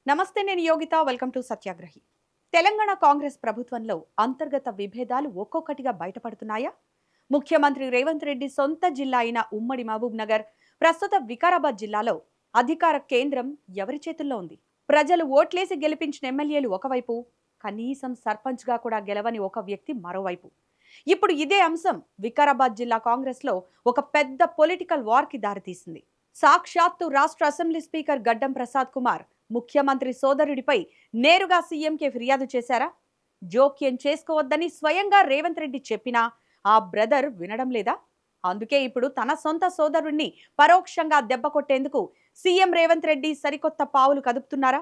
నమస్తే, నేను Yogita. Welcome to సత్యాగ్రహి. Telangana Congress ప్రభుత్వంలో అంతర్గత విభేదాలు ఒక్కొక్కటిగా బయటపడుతున్నాయా? ముఖ్యమంత్రి రేవంత్ రెడ్డి సొంత జిల్లా అయిన ఉమ్మడి మహబూబ్ నగర్, ప్రస్తుత వికారాబాద్ జిల్లాలో అధికార కేంద్రం ఎవరి చేతుల్లో ఉంది? ప్రజలు ఓట్లేసి గెలిపించిన ఎమ్మెల్యేలు ఒకవైపు, కనీసం సర్పంచ్గా కూడా గెలవని ఒక వ్యక్తి మరోవైపు. ఇప్పుడు ఇదే అంశం వికారాబాద్ జిల్లా కాంగ్రెస్లో ఒక పెద్ద పొలిటికల్ వార్కి దారితీసింది. సాక్షాత్తు రాష్ట్ర అసెంబ్లీ స్పీకర్ గడ్డం ప్రసాద్ కుమార్ ముఖ్యమంత్రి సోదరుడిపై నేరుగా సీఎంకే ఫిర్యాదు చేశారా? జోక్యం చేసుకోవద్దని స్వయంగా రేవంత్ రెడ్డి చెప్పినా ఆ బ్రదర్ వినడం లేదా? అందుకే ఇప్పుడు తన సొంత సోదరుణ్ణి పరోక్షంగా దెబ్బ కొట్టేందుకు సీఎం రేవంత్ రెడ్డి సరికొత్త పావులు కదుపుతున్నారా?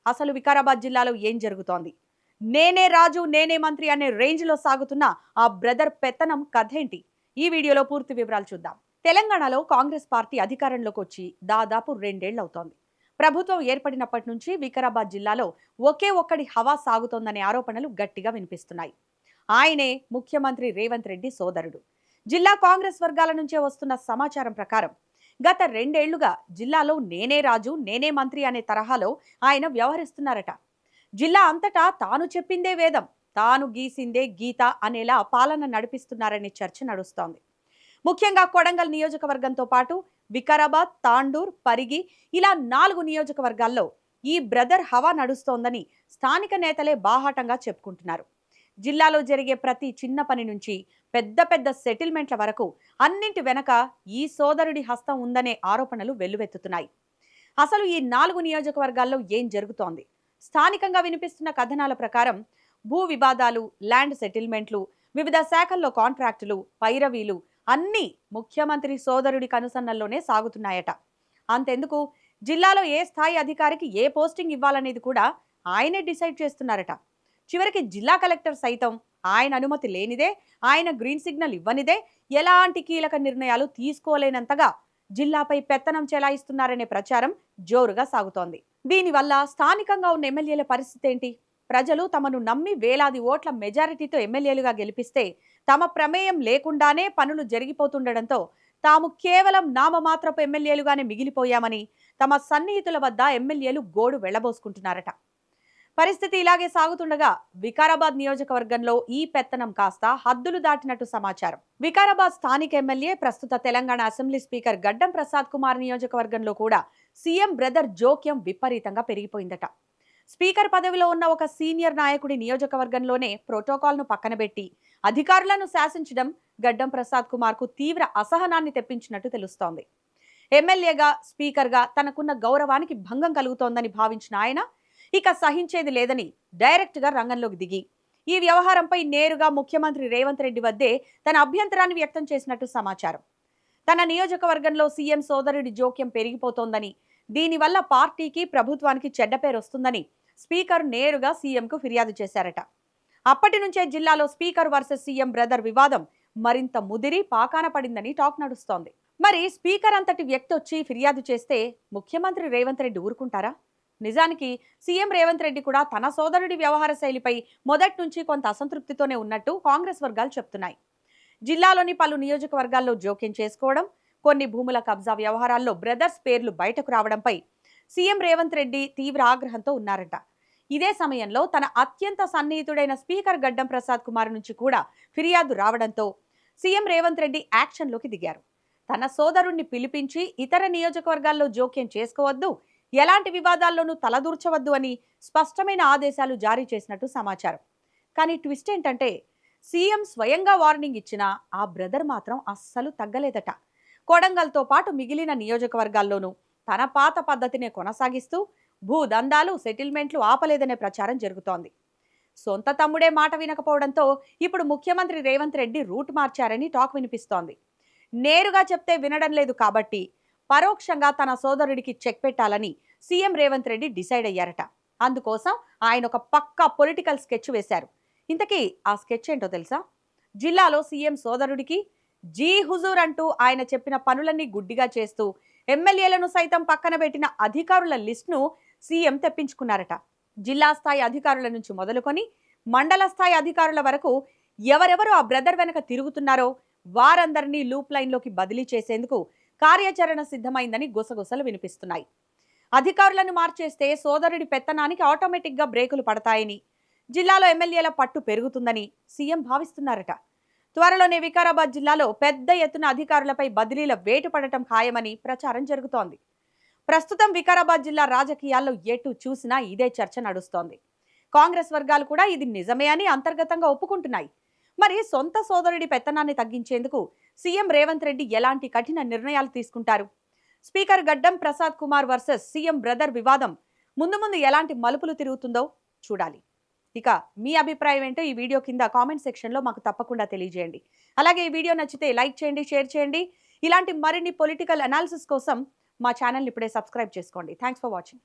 అసలు వికారాబాద్ జిల్లాలో ఏం జరుగుతోంది? నేనే రాజు నేనే మంత్రి అనే రేంజ్లో సాగుతున్న ఆ బ్రదర్ పెత్తనం కథేంటి? ఈ వీడియోలో పూర్తి వివరాలు చూద్దాం. తెలంగాణలో కాంగ్రెస్ పార్టీ అధికారంలోకి వచ్చి దాదాపు 2 ఏళ్లు అవుతోంది. ప్రభుత్వం ఏర్పడినప్పటి నుంచి వికారాబాద్ జిల్లాలో ఒకే ఒక్కడి హవా సాగుతోందనే ఆరోపణలు గట్టిగా వినిపిస్తున్నాయి. ఆయనే ముఖ్యమంత్రి రేవంత్ రెడ్డి సోదరుడు. జిల్లా కాంగ్రెస్ వర్గాల నుంచే వస్తున్న సమాచారం ప్రకారం గత 2 ఏళ్లుగా జిల్లాలో నేనే రాజు నేనే మంత్రి అనే తరహాలో ఆయన వ్యవహరిస్తున్నారట. జిల్లా అంతటా తాను చెప్పిందే వేదం, తాను గీసిందే గీత అనేలా పాలన నడిపిస్తున్నారనే చర్చ నడుస్తోంది. ముఖ్యంగా కొడంగల్ నియోజకవర్గంతో పాటు వికారాబాద్, తాండూర్, పరిగి ఇలా 4 నియోజకవర్గాల్లో ఈ బ్రదర్ హవా నడుస్తోందని స్థానిక నేతలే బాహాటంగా చెప్పుకుంటున్నారు. జిల్లాలో జరిగే ప్రతి చిన్న పని నుంచి పెద్ద పెద్ద సెటిల్మెంట్ల వరకు అన్నింటి వెనక ఈ సోదరుడి హస్తం ఉందనే ఆరోపణలు వెల్లువెత్తుతున్నాయి. అసలు ఈ 4 నియోజకవర్గాల్లో ఏం జరుగుతోంది? స్థానికంగా వినిపిస్తున్న కథనాల ప్రకారం భూ వివాదాలు, ల్యాండ్ సెటిల్మెంట్లు, వివిధ శాఖల్లో కాంట్రాక్టులు, పైరవీలు అన్నీ ముఖ్యమంత్రి సోదరుడి కనుసన్నల్లోనే సాగుతున్నాయట. అంతెందుకు, జిల్లాలో ఏ స్థాయి అధికారికి ఏ పోస్టింగ్ ఇవ్వాలనేది కూడా ఆయనే డిసైడ్ చేస్తున్నారట. చివరికి జిల్లా కలెక్టర్ సైతం ఆయన అనుమతి లేనిదే, ఆయన గ్రీన్ సిగ్నల్ ఇవ్వనిదే ఎలాంటి కీలక నిర్ణయాలు తీసుకోలేనంతగా జిల్లాపై పెత్తనం చెలాయిస్తున్నారనే ప్రచారం జోరుగా సాగుతోంది. దీనివల్ల స్థానికంగా ఉన్న ఎమ్మెల్యేల పరిస్థితి ఏంటి? ప్రజలు తమను నమ్మి వేలాది ఓట్ల మెజారిటీతో ఎమ్మెల్యేలుగా గెలిపిస్తే తమ ప్రమేయం లేకుండానే పనులు జరిగిపోతుండటంతో తాము కేవలం నామమాత్రపు ఎమ్మెల్యేలుగానే మిగిలిపోయామని తమ సన్నిహితుల వద్ద ఎమ్మెల్యేలు గోడు వెళ్లబోసుకుంటున్నారట. పరిస్థితి ఇలాగే సాగుతుండగా వికారాబాద్ నియోజకవర్గంలో ఈ పెత్తనం కాస్త హద్దులు దాటినట్టు సమాచారం. వికారాబాద్ స్థానిక ఎమ్మెల్యే, ప్రస్తుత తెలంగాణ అసెంబ్లీ స్పీకర్ గడ్డం ప్రసాద్ కుమార్ నియోజకవర్గంలో కూడా సీఎం బ్రదర్ జోక్యం విపరీతంగా పెరిగిపోయిందట. స్పీకర్ పదవిలో ఉన్న ఒక సీనియర్ నాయకుడి నియోజకవర్గంలోనే ప్రోటోకాల్ను పక్కనబెట్టి అధికారులను శాసించడం గడ్డం ప్రసాద్ కుమార్కు తీవ్ర అసహనాన్ని తెప్పించినట్టు తెలుస్తోంది. ఎమ్మెల్యేగా, స్పీకర్గా తనకున్న గౌరవానికి భంగం కలుగుతోందని భావించిన ఆయన ఇక సహించేది లేదని డైరెక్ట్గా రంగంలోకి దిగి ఈ వ్యవహారంపై నేరుగా ముఖ్యమంత్రి రేవంత్ రెడ్డి వద్దే తన అభ్యంతరాన్ని వ్యక్తం చేసినట్టు సమాచారం. తన నియోజకవర్గంలో సీఎం సోదరుడి జోక్యం పెరిగిపోతోందని, దీనివల్ల పార్టీకి, ప్రభుత్వానికి చెడ్డ పేరు వస్తుందని స్పీకర్ నేరుగా సీఎంకు ఫిర్యాదు చేశారట. అప్పటి నుంచే జిల్లాలో స్పీకర్ వర్సెస్ సీఎం బ్రదర్ వివాదం మరింత ముదిరి పాకాన పడిందని టాక్ నడుస్తోంది. మరి స్పీకర్ అంతటి వ్యక్తి వచ్చి ఫిర్యాదు చేస్తే ముఖ్యమంత్రి రేవంత్ రెడ్డి ఊరుకుంటారా? నిజానికి సీఎం రేవంత్ రెడ్డి కూడా తన సోదరుడి వ్యవహార శైలిపై మొదటి నుంచి కొంత అసంతృప్తితోనే ఉన్నట్టు కాంగ్రెస్ వర్గాలు చెప్తున్నాయి. జిల్లాలోని పలు నియోజకవర్గాల్లో జోక్యం చేసుకోవడం, కొన్ని భూముల కబ్జా వ్యవహారాల్లో బ్రదర్స్ పేర్లు బయటకు రావడంపై సీఎం రేవంత్ రెడ్డి తీవ్ర ఆగ్రహంతో ఉన్నారట. ఇదే సమయంలో తన అత్యంత సన్నిహితుడైన స్పీకర్ గడ్డం ప్రసాద్ కుమార్ నుంచి కూడా ఫిర్యాదు రావడంతో సీఎం రేవంత్ రెడ్డి యాక్షన్లోకి దిగారు. తన సోదరుణ్ణి పిలిపించి ఇతర నియోజకవర్గాల్లో జోక్యం చేసుకోవద్దు, ఎలాంటి వివాదాల్లోనూ తలదూర్చవద్దు అని స్పష్టమైన ఆదేశాలు జారీ చేసినట్టు సమాచారం. కానీ ట్విస్ట్ ఏంటంటే, సీఎం స్వయంగా వార్నింగ్ ఇచ్చినా ఆ బ్రదర్ మాత్రం అస్సలు తగ్గలేదట. కొడంగల్తో పాటు మిగిలిన నియోజకవర్గాల్లోనూ తన పాత పద్ధతినే కొనసాగిస్తూ భూదందాలు, సెటిల్మెంట్లు ఆపలేదనే ప్రచారం జరుగుతోంది. సొంత తమ్ముడే మాట వినకపోవడంతో ఇప్పుడు ముఖ్యమంత్రి రేవంత్ రెడ్డి రూట్ మార్చారని టాక్ వినిపిస్తోంది. నేరుగా చెప్తే వినడం లేదు కాబట్టి పరోక్షంగా తన సోదరుడికి చెక్ పెట్టాలని సీఎం రేవంత్ రెడ్డి డిసైడ్ అయ్యారట. అందుకోసం ఆయన ఒక పక్కా పొలిటికల్ స్కెచ్ వేశారు. ఇంతకీ ఆ స్కెచ్ ఏంటో తెలుసా? జిల్లాలో సీఎం సోదరుడికి జీ హుజూర్ అంటూ ఆయన చెప్పిన పనులన్నీ గుడ్డిగా చేస్తూ ఎమ్మెల్యేలను సైతం పక్కన పెట్టిన అధికారుల లిస్టును సీఎం తెప్పించుకున్నారట. జిల్లా స్థాయి అధికారుల నుంచి మొదలుకొని మండల స్థాయి అధికారుల వరకు ఎవరెవరు ఆ బ్రదర్ వెనక తిరుగుతున్నారో వారందరినీ లూప్ లైన్లోకి బదిలీ చేసేందుకు కార్యాచరణ సిద్ధమైందని గుసగుసలు వినిపిస్తున్నాయి. అధికారులను మార్చేస్తే సోదరుడి పెత్తనానికి ఆటోమేటిక్గా బ్రేకులు పడతాయని, జిల్లాలో ఎమ్మెల్యేల పట్టు పెరుగుతుందని సీఎం భావిస్తున్నారట. త్వరలోనే వికారాబాద్ జిల్లాలో పెద్ద ఎత్తున అధికారులపై బదిలీల వేటు పడటం ఖాయమని ప్రచారం జరుగుతోంది. ప్రస్తుతం వికారాబాద్ జిల్లా రాజకీయాల్లో ఎటు చూసినా ఇదే చర్చ నడుస్తోంది. కాంగ్రెస్ వర్గాలు కూడా ఇది నిజమే అని అంతర్గతంగా ఒప్పుకుంటున్నాయి. మరి సొంత సోదరుడి పెత్తనాన్ని తగ్గించేందుకు సీఎం రేవంత్ రెడ్డి ఎలాంటి కఠిన నిర్ణయాలు తీసుకుంటారు? స్పీకర్ గడ్డం Prasad Kumar versus CM brother వివాదం ముందు ముందు ఎలాంటి మలుపులు తిరుగుతుందో చూడాలి. ఇక మీ అభిప్రాయం ఏంటో ఈ వీడియో కింద కామెంట్ సెక్షన్లో మాకు తప్పకుండా తెలియజేయండి. అలాగే ఈ వీడియో నచ్చితే లైక్ చేయండి, షేర్ చేయండి. ఇలాంటి మరిన్ని పొలిటికల్ అనాలిసిస్ కోసం మా ఛానల్ ఇప్పుడే సబ్స్క్రైబ్ చేసుకోండి. Thanks for watching.